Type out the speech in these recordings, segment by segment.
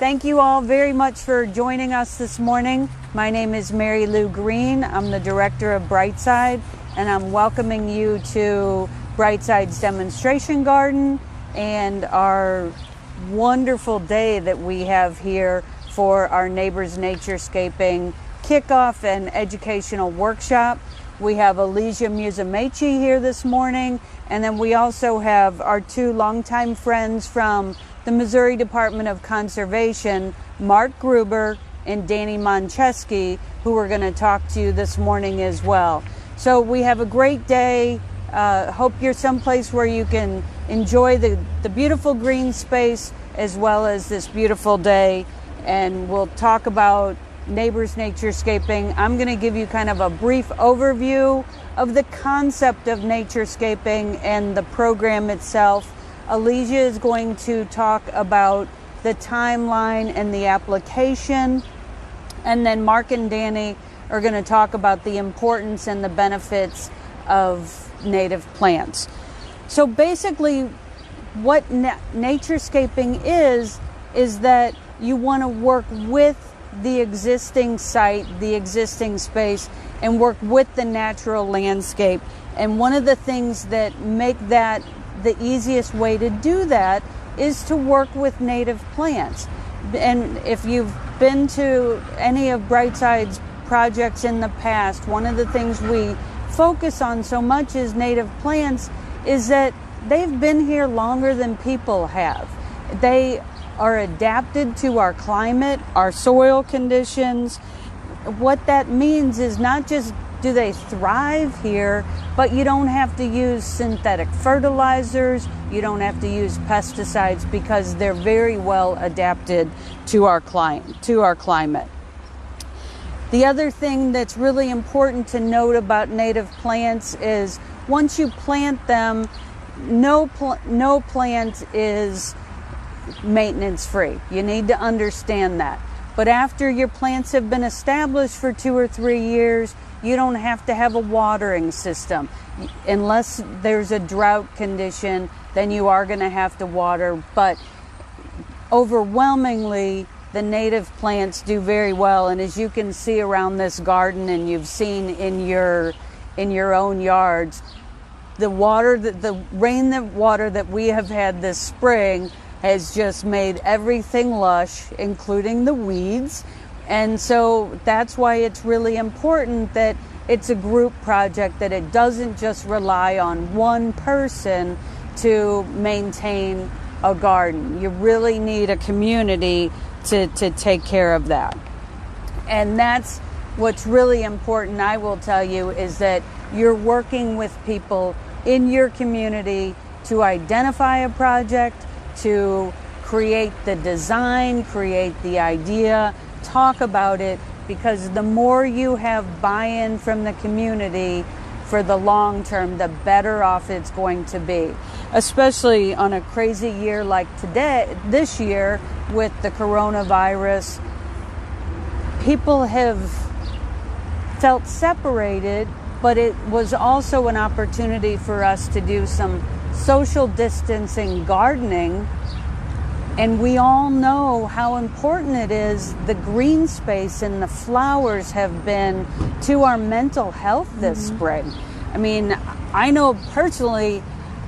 Thank you all very much for joining us this morning. My name is Mary Lou Green. I'm the director of Brightside, and I'm welcoming you to Brightside's demonstration garden and our wonderful day that we have here for our Neighbors Naturescaping kickoff and educational workshop. We have Alicia Musumeci here this morning, and then we also have our two longtime friends from the Missouri Department of Conservation, Mark Gruber and Danny Moncheski, who are going to talk to you this morning as well. So we have a great day. Hope you're someplace where you can enjoy the beautiful green space as well as this beautiful day. And we'll talk about Neighbors Naturescaping. I'm going to give you kind of a brief overview of the concept of naturescaping and the program itself. Alicia is going to talk about the timeline and the application, and then Mark and Danny are going to talk about the importance and the benefits of native plants. So basically what naturescaping is that you want to work with the existing site, the existing space, and work with the natural landscape. And one of the things that make that the easiest way to do that is to work with native plants. And if you've been to any of Brightside's projects in the past, one of the things we focus on so much as native plants is that they've been here longer than people have. They are adapted to our climate, our soil conditions. What that means is not just do they thrive here, but you don't have to use synthetic fertilizers, you don't have to use pesticides because they're very well adapted to our climate. The other thing that's really important to note about native plants is once you plant them, no plant is maintenance free. You need to understand that. But after your plants have been established for 2 or 3 years, you don't have to have a watering system. Unless there's a drought condition, then you are going to have to water. But overwhelmingly, the native plants do very well. And as you can see around this garden, and you've seen in your own yards, the rainwater that we have had this spring has just made everything lush, including the weeds. And so that's why it's really important that it's a group project, that it doesn't just rely on one person to maintain a garden. You really need a community to take care of that. And that's what's really important, I will tell you, is that you're working with people in your community to identify a project, to create the design, create the idea, talk about it, because the more you have buy-in from the community for the long term, the better off it's going to be. Especially on a crazy year like this year with the coronavirus, people have felt separated, but it was also an opportunity for us to do some social distancing gardening. And we all know how important it is. The green space and the flowers have been to our mental health this spring. I mean, I know personally,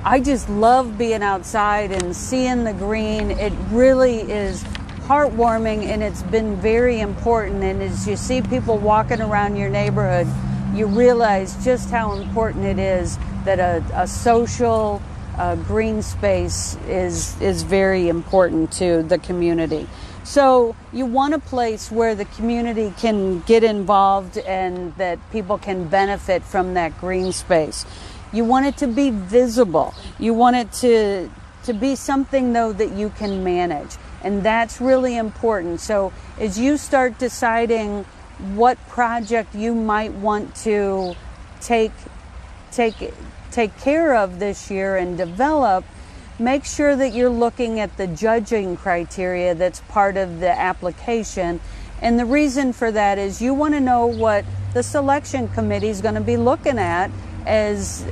I just love being outside and seeing the green. It really is heartwarming, and it's been very important. And as you see people walking around your neighborhood, you realize just how important it is that a social green space is very important to the community. So you want a place where the community can get involved and that people can benefit from that green space. You want it to be visible. You want it to be something, though, that you can manage. And that's really important. So as you start deciding what project you might want to take care of this year and develop, make sure that you're looking at the judging criteria that's part of the application. And the reason for that is you want to know what the selection committee is going to be looking at as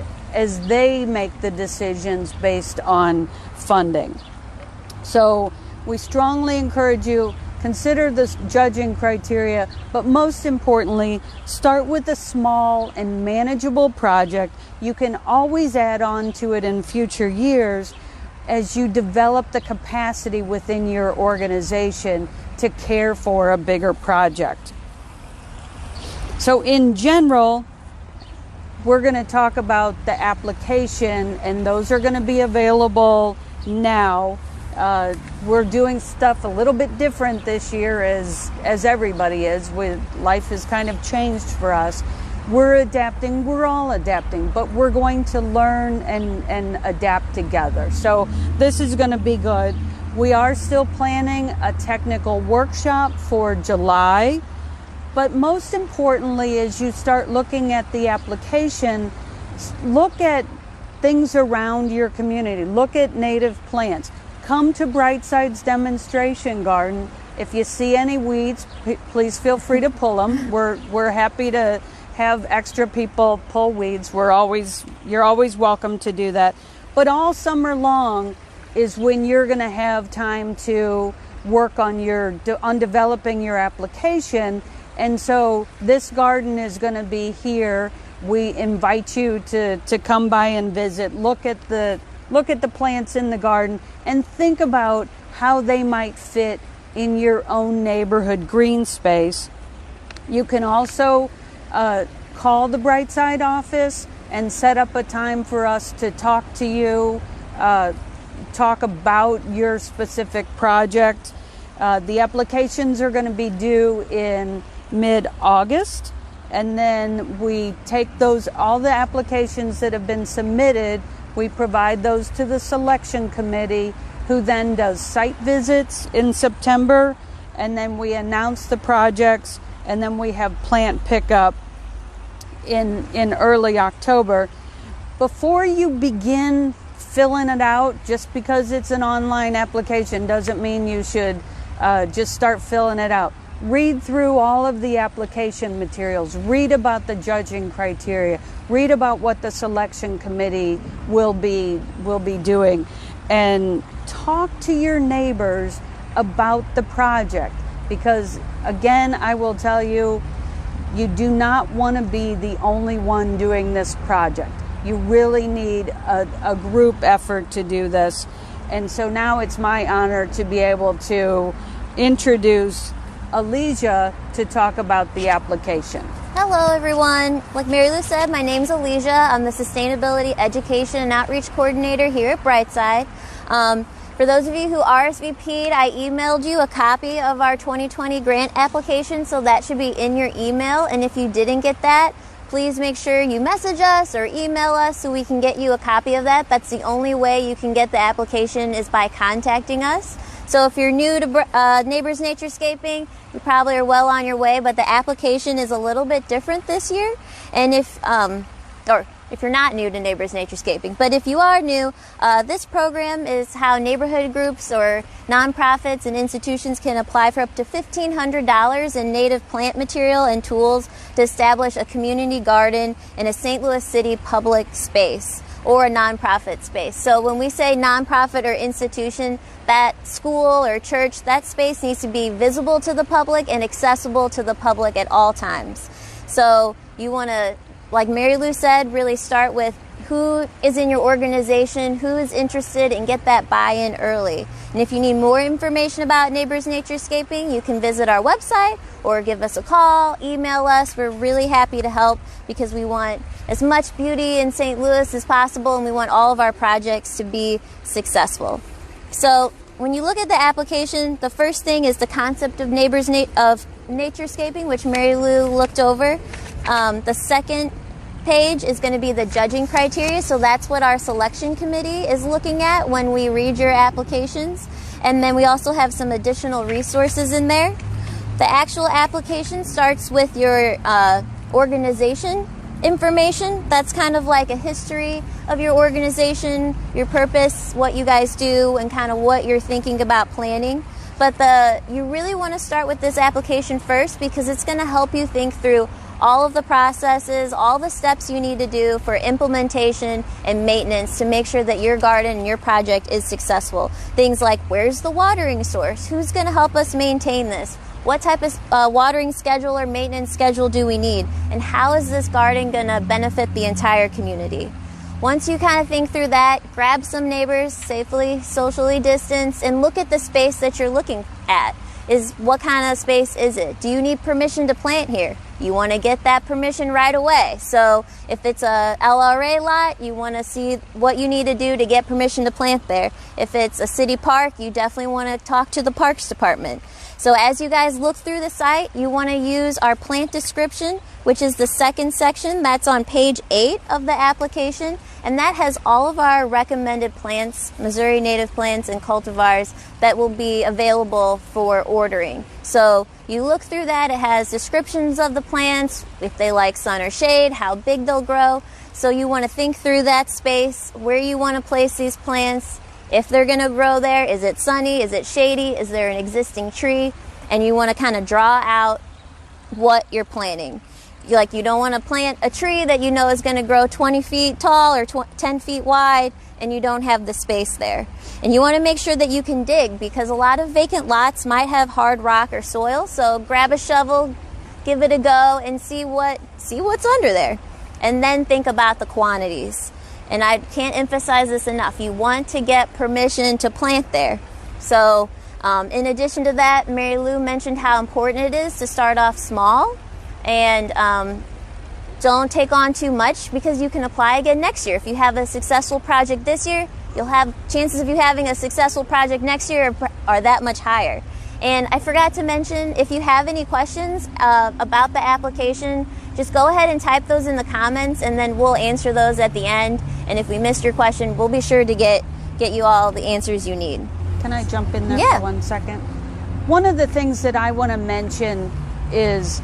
they make the decisions based on funding. So we strongly encourage you, consider this judging criteria, but most importantly, start with a small and manageable project. You can always add on to it in future years as you develop the capacity within your organization to care for a bigger project. So in general, we're going to talk about the application, and those are going to be available now. We're doing stuff a little bit different this year as everybody is. Life has kind of changed for us. We're adapting, we're all adapting, but we're going to learn and adapt together. So this is going to be good. We are still planning a technical workshop for July. But most importantly, as you start looking at the application, look at things around your community. Look at native plants. Come to Brightside's demonstration garden. If you see any weeds, please feel free to pull them. We're happy to have extra people pull weeds. You're always welcome to do that. But all summer long is when you're going to have time to work on developing your application. And so this garden is going to be here. We invite you to come by and visit, look at the plants in the garden, and think about how they might fit in your own neighborhood green space. You can also call the Brightside office and set up a time for us to talk to you, talk about your specific project. The applications are going to be due in mid-August, and then we take all the applications that have been submitted, we provide those to the selection committee, who then does site visits in September, and then we announce the projects, and then we have plant pickup in early October. Before you begin filling it out, just because it's an online application doesn't mean you should just start filling it out. Read through all of the application materials. Read about the judging criteria. Read about what the selection committee will be doing, and talk to your neighbors about the project. Because again, I will tell you, you do not want to be the only one doing this project. You really need a group effort to do this. And so now it's my honor to be able to introduce Alicia to talk about the application. Hello everyone. Like Mary Lou said, my name's Alicia. I'm the Sustainability Education and Outreach Coordinator here at Brightside. For those of you who RSVP'd, I emailed you a copy of our 2020 grant application, so that should be in your email. And if you didn't get that, please make sure you message us or email us so we can get you a copy of that. That's the only way you can get the application, is by contacting us. So if you're new to Neighbors Naturescaping, you probably are well on your way, but the application is a little bit different this year. And if you're not new to Neighbors Naturescaping, but if you are new, this program is how neighborhood groups or nonprofits and institutions can apply for up to $1,500 in native plant material and tools to establish a community garden in a St. Louis City public space or a nonprofit space. So when we say nonprofit or institution, that school or church, that space needs to be visible to the public and accessible to the public at all times. So you want to, like Mary Lou said, really start with who is in your organization, who is interested, and get that buy-in early. And if you need more information about Neighbors Naturescaping, you can visit our website or give us a call, email us. We're really happy to help because we want as much beauty in St. Louis as possible, and we want all of our projects to be successful. So when you look at the application, the first thing is the concept of naturescaping, which Mary Lou looked over. The second page is going to be the judging criteria, so that's what our selection committee is looking at when we read your applications. And then we also have some additional resources in there. The actual application starts with your organization information. That's kind of like a history of your organization, your purpose, what you guys do, and kind of what you're thinking about planning. But you really want to start with this application first because it's going to help you think through all of the processes, all the steps you need to do for implementation and maintenance to make sure that your garden and your project is successful. Things like, where's the watering source? Who's going to help us maintain this? What type of watering schedule or maintenance schedule do we need? And how is this garden going to benefit the entire community? Once you kind of think through that, grab some neighbors, safely, socially distanced, and look at the space that you're looking at. What kind of space is it? Do you need permission to plant here? You want to get that permission right away. So if it's a LRA lot, you want to see what you need to do to get permission to plant there. If it's a city park, you definitely want to talk to the Parks Department. So as you guys look through the site, you want to use our plant description, which is the second section. That's on page 8 of the application. And that has all of our recommended plants, Missouri native plants and cultivars, that will be available for ordering. So you look through that, it has descriptions of the plants, if they like sun or shade, how big they'll grow. So you want to think through that space, where you want to place these plants, if they're going to grow there, is it sunny, is it shady, is there an existing tree? And you want to kind of draw out what you're planting. You don't want to plant a tree that you know is going to grow 20 feet tall or 10 feet wide and you don't have the space there. And you want to make sure that you can dig, because a lot of vacant lots might have hard rock or soil. So grab a shovel, give it a go, and see what's under there. And then think about the quantities. And I can't emphasize this enough. You want to get permission to plant there. So in addition to that, Mary Lou mentioned how important it is to start off small. And don't take on too much, because you can apply again next year. If you have a successful project this year, you'll have chances of you having a successful project next year are that much higher. And I forgot to mention, if you have any questions about the application, just go ahead and type those in the comments, and then we'll answer those at the end. And if we missed your question, we'll be sure to get you all the answers you need. Can I jump in there Yeah. for 1 second? One of the things that I want to mention is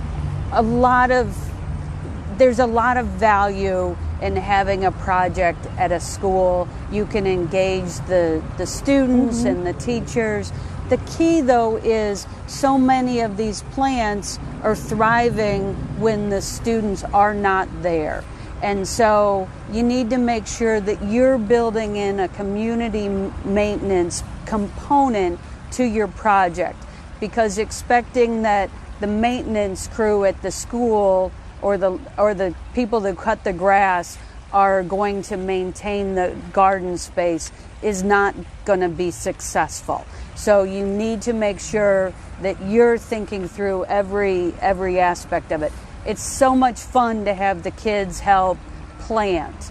there's a lot of value in having a project at a school. You can engage the students and the teachers. The key, though, is so many of these plants are thriving when the students are not there. And so you need to make sure that you're building in a community maintenance component to your project, because expecting that the maintenance crew at the school or the people that cut the grass are going to maintain the garden space is not going to be successful. So you need to make sure that you're thinking through every aspect of it. It's so much fun to have the kids help plant,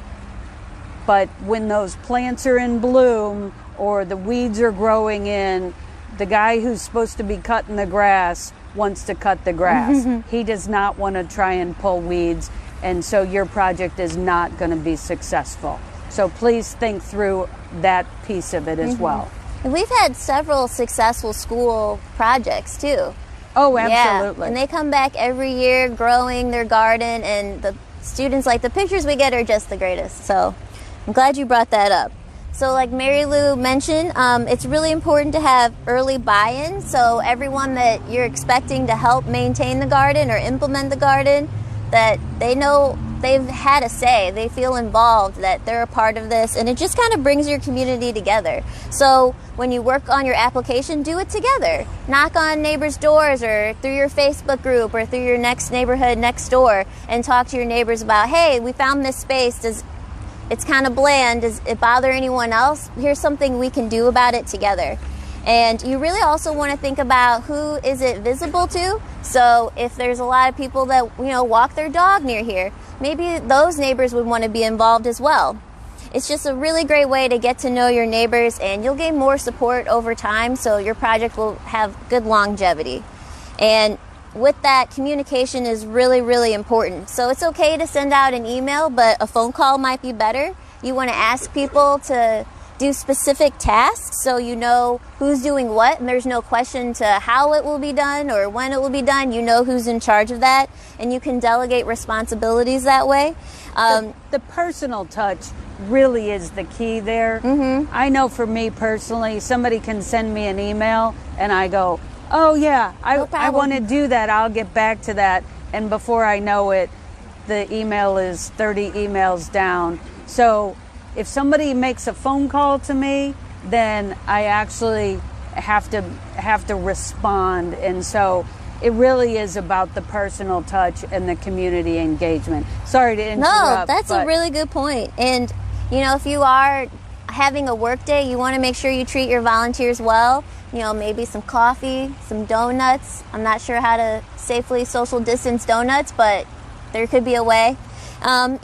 but when those plants are in bloom or the weeds are growing in, the guy who's supposed to be cutting the grass wants to cut the grass. He does not want to try and pull weeds, and so your project is not going to be successful. So please think through that piece of it as well. And we've had several successful school projects too. Oh, absolutely. Yeah. And they come back every year growing their garden, and the students, like, the pictures we get are just the greatest. So I'm glad you brought that up. So like Mary Lou mentioned, it's really important to have early buy-in. So everyone that you're expecting to help maintain the garden or implement the garden, that they know they've had a say, they feel involved, that they're a part of this, and it just kind of brings your community together. So when you work on your application, do it together. Knock on neighbors' doors or through your Facebook group or through your next neighborhood next door and talk to your neighbors about, hey, we found this space. It's kind of bland. Does it bother anyone else? Here's something we can do about it together. And you really also want to think about who is it visible to. So if there's a lot of people that, walk their dog near here, maybe those neighbors would want to be involved as well. It's just a really great way to get to know your neighbors, and you'll gain more support over time, so your project will have good longevity. And with that, communication is really, really important. So it's okay to send out an email, but a phone call might be better. You want to ask people to do specific tasks so you know who's doing what, and there's no question to how it will be done or when it will be done. You know who's in charge of that, and you can delegate responsibilities that way. The personal touch really is the key there. I know for me personally, somebody can send me an email and I go, oh yeah, I want to do that, I'll get back to that. and before I know it, the email is 30 emails down. So if somebody makes a phone call to me, then I actually have to respond. And so it really is about the personal touch and the community engagement. Sorry to interrupt. No, that's a really good point. And, you know, if you are having a work day, you want to make sure you treat your volunteers well. You know, maybe some coffee, some donuts. I'm not sure how to safely social distance donuts, but there could be a way.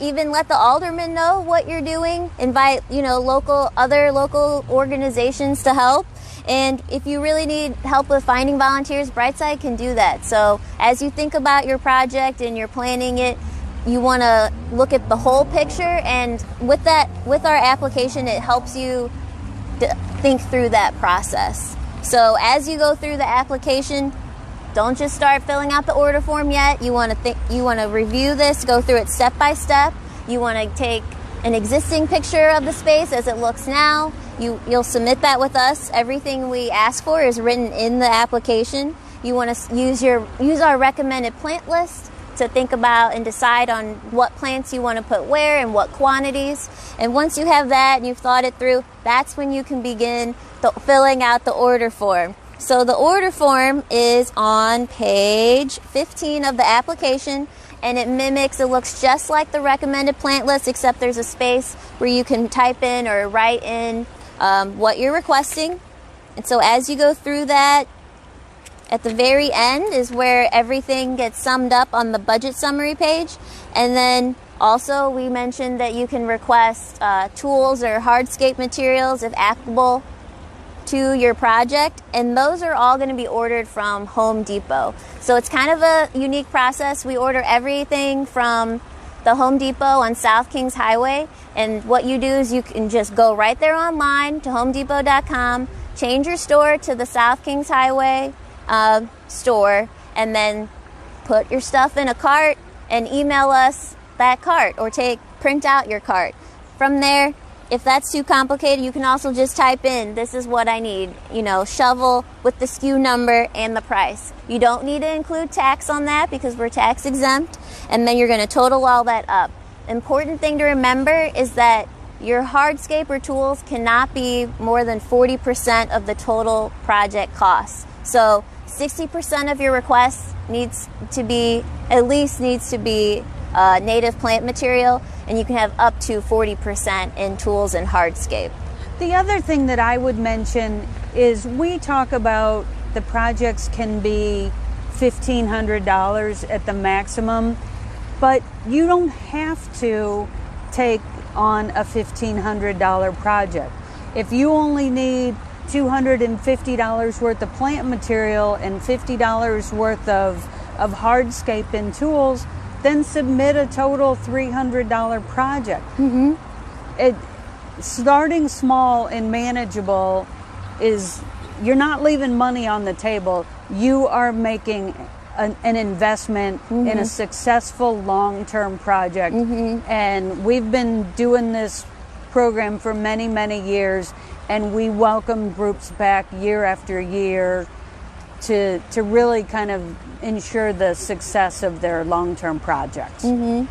Even let the aldermen know what you're doing. Invite, you know, other local organizations to help. And if you really need help with finding volunteers, Brightside can do that. So as you think about your project and you're planning it, you want to look at the whole picture. And with our application, it helps you think through that process. So as you go through the application, don't just start filling out the order form yet. You want to review this, go through it step by step. You want to take an existing picture of the space as it looks now. You'll submit that with us. Everything we ask for is written in the application. You want to use our recommended plant list to think about and decide on what plants you want to put where and what quantities. And once you have that and you've thought it through, that's when you can begin filling out the order form. So the order form is on page 15 of the application, and it looks just like the recommended plant list, except there's a space where you can type in or write in what you're requesting. And so as you go through that, at the very end is where everything gets summed up on the budget summary page. And then also we mentioned that you can request tools or hardscape materials if applicable to your project, and those are all going to be ordered from Home Depot. So it's kind of a unique process. We order everything from the Home Depot on South Kings Highway, and what you do is you can just go right there online to homedepot.com, change your store to the South Kings Highway store, and then put your stuff in a cart and email us that cart, or print out your cart. From there, if that's too complicated, you can also just type in, this is what I need, shovel with the SKU number and the price. You don't need to include tax on that because we're tax exempt, and then you're going to total all that up. Important thing to remember is that your hardscape or tools cannot be more than 40% of the total project costs. So 60% of your request needs to be native plant material, and you can have up to 40% in tools and hardscape. The other thing that I would mention is we talk about the projects can be $1,500 at the maximum, but you don't have to take on a $1,500 project. If you only need $250 worth of plant material and $50 worth of hardscape and tools, then submit a total $300 project. Mm-hmm. Starting small and manageable is, you're not leaving money on the table. You are making an investment mm-hmm. in a successful long-term project. Mm-hmm. And we've been doing this program for many, many years, and we welcome groups back year after year to really kind of ensure the success of their long-term projects. Mm-hmm.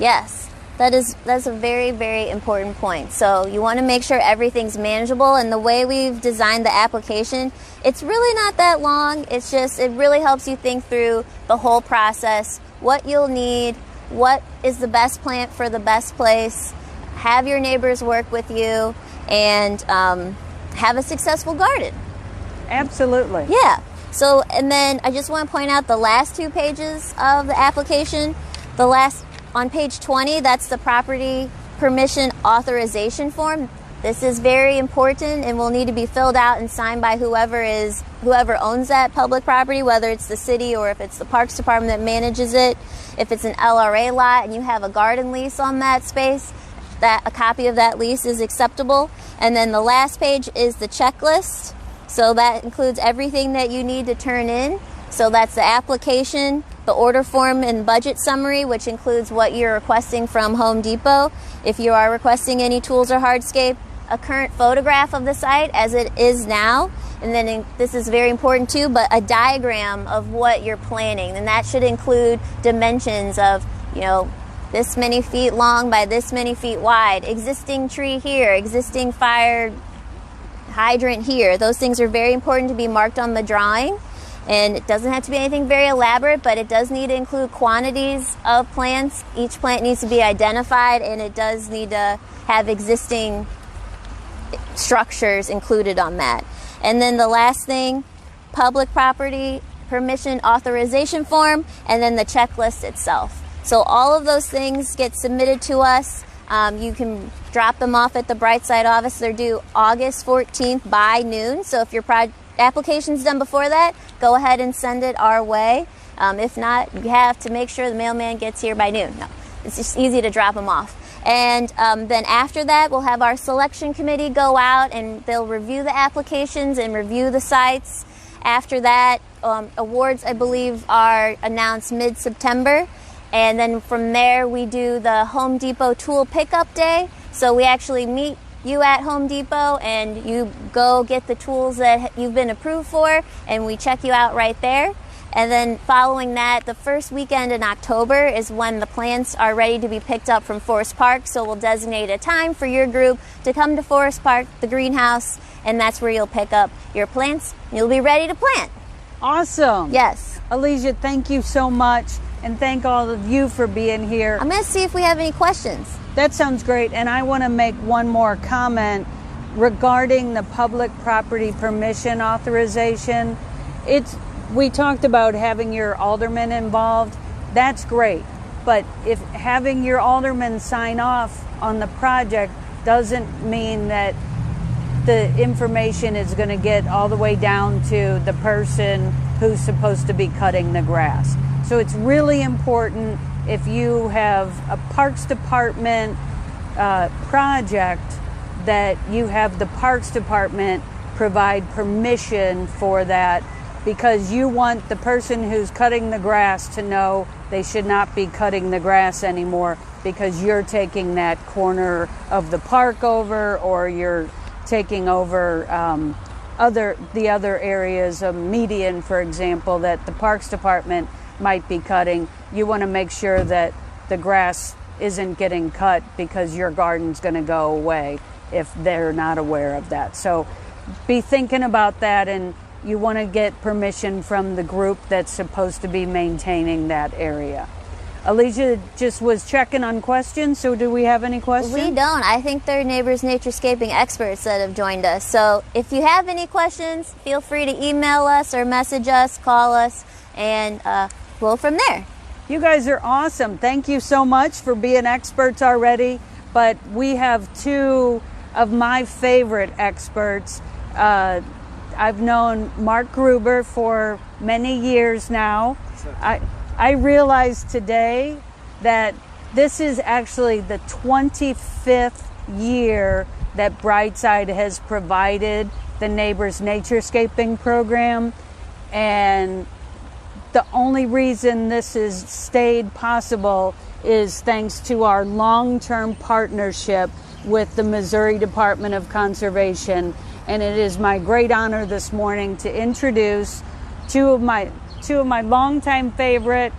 Yes, that's a very, very important point. So you want to make sure everything's manageable, and the way we've designed the application, it's really not that long. It's just, it really helps you think through the whole process, what you'll need, what is the best plant for the best place, have your neighbors work with you, and have a successful garden. Absolutely. Yeah. So, and then I just want to point out the last 2 pages of the application. On page 20, that's the property permission authorization form. This is very important and will need to be filled out and signed by whoever owns that public property, whether it's the city or if it's the Parks Department that manages it. If it's an LRA lot and you have a garden lease on that space, a copy of that lease is acceptable. And then the last page is the checklist. So that includes everything that you need to turn in. So that's the application, the order form and budget summary, which includes what you're requesting from Home Depot. If you are requesting any tools or hardscape, a current photograph of the site as it is now. and then this is very important too, but a diagram of what you're planting, and that should include dimensions of, you know, this many feet long by this many feet wide, existing tree here, existing fire hydrant here. Those things are very important to be marked on the drawing, and it doesn't have to be anything very elaborate, but it does need to include quantities of plants. Each plant needs to be identified, and it does need to have existing structures included on that. And then the last thing, public property permission authorization form, and then the checklist itself. So all of those things get submitted to us. You can drop them off at the Brightside office. They're due August 14th by noon. So if your application's done before that, go ahead and send it our way. If not, you have to make sure the mailman gets here by noon. No, it's just easy to drop them off. And then after that, we'll have our selection committee go out, and they'll review the applications and review the sites. After that, awards, I believe, are announced mid-September. And then from there, we do the Home Depot tool pickup day. So we actually meet you at Home Depot, and you go get the tools that you've been approved for, and we check you out right there. And then following that, the first weekend in October is when the plants are ready to be picked up from Forest Park. So we'll designate a time for your group to come to Forest Park, the greenhouse, and that's where you'll pick up your plants. You'll be ready to plant. Awesome. Yes. Alicia, thank you so much, and thank all of you for being here. I'm going to see if we have any questions. That sounds great, and I want to make one more comment regarding the public property permission authorization. We talked about having your alderman involved. That's great, but if having your alderman sign off on the project doesn't mean that the information is going to get all the way down to the person who's supposed to be cutting the grass. So it's really important, if you have a Parks Department project, that you have the Parks Department provide permission for that, because you want the person who's cutting the grass to know they should not be cutting the grass anymore because you're taking that corner of the park over, or you're taking over the other areas of median, for example, that the Parks Department might be cutting. You want to make sure that the grass isn't getting cut because your garden's going to go away if they're not aware of that. So be thinking about that, and you want to get permission from the group that's supposed to be maintaining that area. Alicia just was checking on questions, so do we have any questions? We don't. I think they're Neighbors Naturescaping experts that have joined us. So if you have any questions, feel free to email us or message us, call us, and we'll go from there. You guys are awesome. Thank you so much for being experts already. But we have two of my favorite experts. I've known Mark Gruber for many years now. I realized today that this is actually the 25th year that Brightside has provided the Neighbors Naturescaping program, and the only reason this has stayed possible is thanks to our long-term partnership with the Missouri Department of Conservation. And it is my great honor this morning to introduce two of my longtime favorite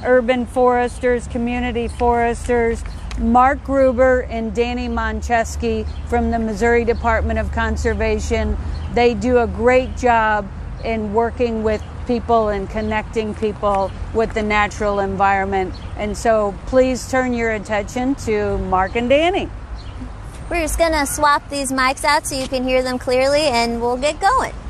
urban foresters, community foresters, Mark Gruber and Danny Moncheski from the Missouri Department of Conservation. They do a great job in working with people and connecting people with the natural environment. And so please turn your attention to Mark and Danny. We're just going to swap these mics out so you can hear them clearly, and we'll get going.